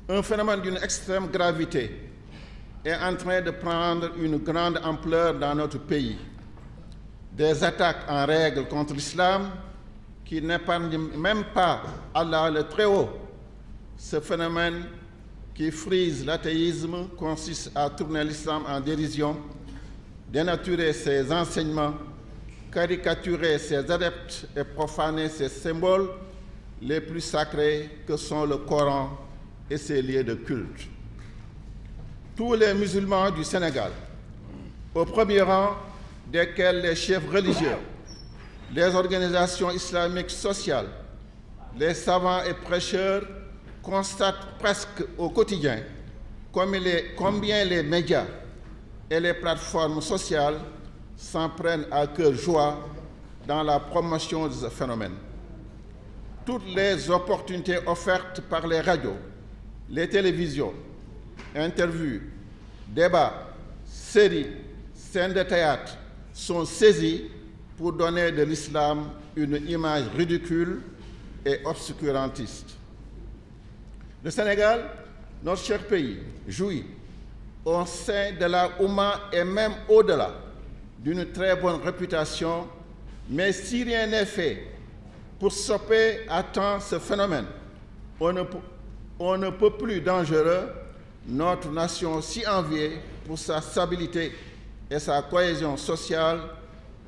Un phénomène d'une extrême gravité est en train de prendre une grande ampleur dans notre pays. Des attaques en règle contre l'islam qui n'épargnent même pas Allah le Très-Haut. Ce phénomène qui frise l'athéisme consiste à tourner l'islam en dérision, dénaturer ses enseignements, caricaturer ses adeptes et profaner ses symboles les plus sacrés que sont le Coran et ses lieux de culte. Tous les musulmans du Sénégal, au premier rang desquels les chefs religieux, les organisations islamiques sociales, les savants et prêcheurs, constatent presque au quotidien combien les médias et les plateformes sociales s'en prennent à cœur joie dans la promotion de ce phénomène. Toutes les opportunités offertes par les radios, les télévisions, interviews, débats, séries, scènes de théâtre sont saisies pour donner de l'islam une image ridicule et obscurantiste. Le Sénégal, notre cher pays, jouit au sein de la Oumma et même au-delà d'une très bonne réputation, mais si rien n'est fait pour stopper à temps ce phénomène, on ne peut plus dangereux, notre nation si enviée pour sa stabilité et sa cohésion sociale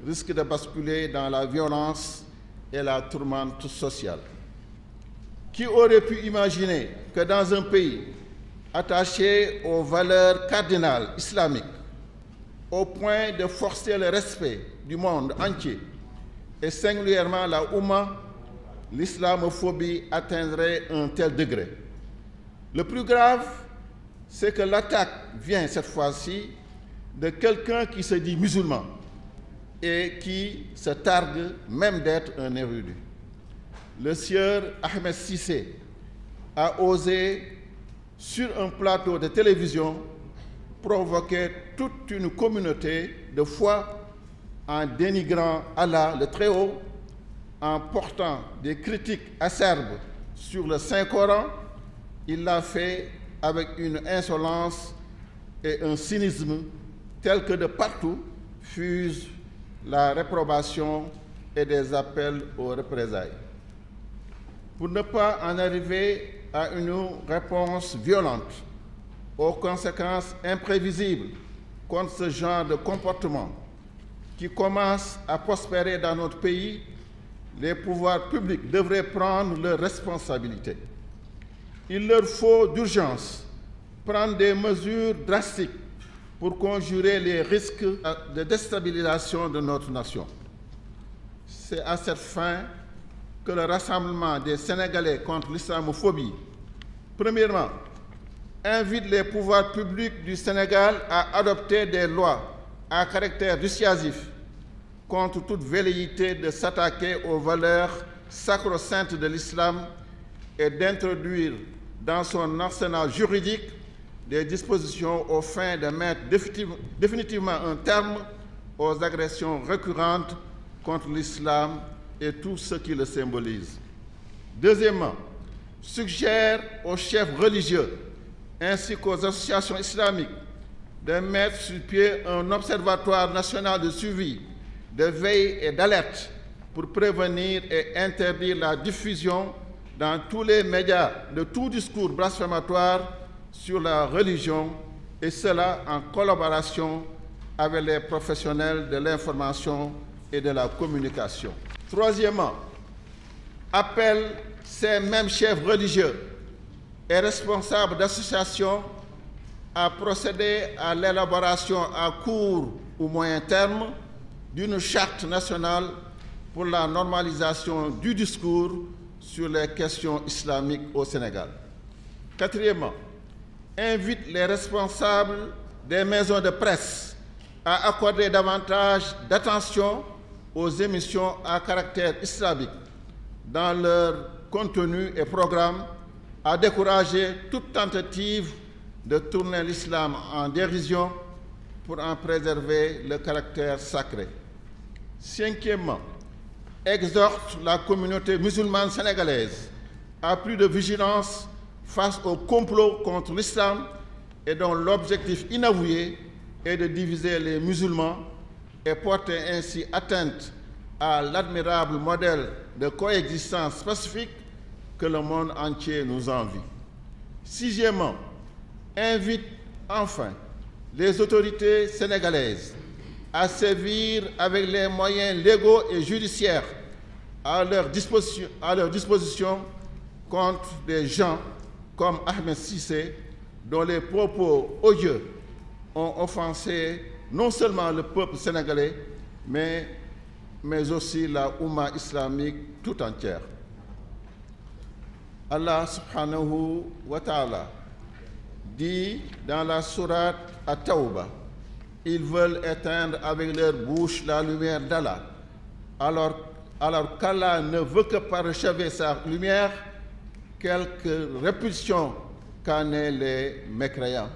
risque de basculer dans la violence et la tourmente sociale. Qui aurait pu imaginer que dans un pays attaché aux valeurs cardinales islamiques, au point de forcer le respect du monde entier, et singulièrement la Oumma, l'islamophobie atteindrait un tel degré? Le plus grave, c'est que l'attaque vient cette fois-ci de quelqu'un qui se dit musulman et qui se targue même d'être un érudit. Le sieur Ahmed Cissé a osé, sur un plateau de télévision, provoquer toute une communauté de foi en dénigrant Allah le Très-Haut, en portant des critiques acerbes sur le Saint-Coran. Il l'a fait avec une insolence et un cynisme tel que de partout fusent la réprobation et des appels aux représailles. Pour ne pas en arriver à une réponse violente aux conséquences imprévisibles contre ce genre de comportement qui commence à prospérer dans notre pays, les pouvoirs publics devraient prendre leurs responsabilités. Il leur faut d'urgence prendre des mesures drastiques pour conjurer les risques de déstabilisation de notre nation. C'est à cette fin que le Rassemblement des Sénégalais contre l'islamophobie, premièrement, invite les pouvoirs publics du Sénégal à adopter des lois à caractère dissuasif contre toute velléité de s'attaquer aux valeurs sacro-saintes de l'islam et d'introduire dans son arsenal juridique des dispositions aux fins de mettre définitivement un terme aux agressions récurrentes contre l'islam et tout ce qui le symbolise. Deuxièmement, suggère aux chefs religieux ainsi qu'aux associations islamiques de mettre sur pied un observatoire national de suivi, de veille et d'alerte pour prévenir et interdire la diffusion dans tous les médias de tout discours blasphématoire sur la religion, et cela en collaboration avec les professionnels de l'information et de la communication. Troisièmement, appelle ces mêmes chefs religieux et responsables d'associations à procéder à l'élaboration à court ou moyen terme d'une charte nationale pour la normalisation du discours sur les questions islamiques au Sénégal. Quatrièmement, invite les responsables des maisons de presse à accorder davantage d'attention aux émissions à caractère islamique dans leur contenu et programme, à décourager toute tentative de tourner l'islam en dérision pour en préserver le caractère sacré. Cinquièmement, exhorte la communauté musulmane sénégalaise à plus de vigilance face au complot contre l'islam et dont l'objectif inavoué est de diviser les musulmans et porter ainsi atteinte à l'admirable modèle de coexistence pacifique que le monde entier nous envie. Sixièmement, invite enfin les autorités sénégalaises à sévir avec les moyens légaux et judiciaires à leur disposition contre des gens comme Ahmed Cissé, dont les propos odieux ont offensé non seulement le peuple sénégalais, mais aussi la Oumma islamique tout entière. Allah subhanahu wa ta'ala dit dans la sourate At-Tawbah, ils veulent éteindre avec leur bouche la lumière d'Allah, alors qu'Allah ne veut que parachever sa lumière, quelque répulsion qu'en aient les mécréants.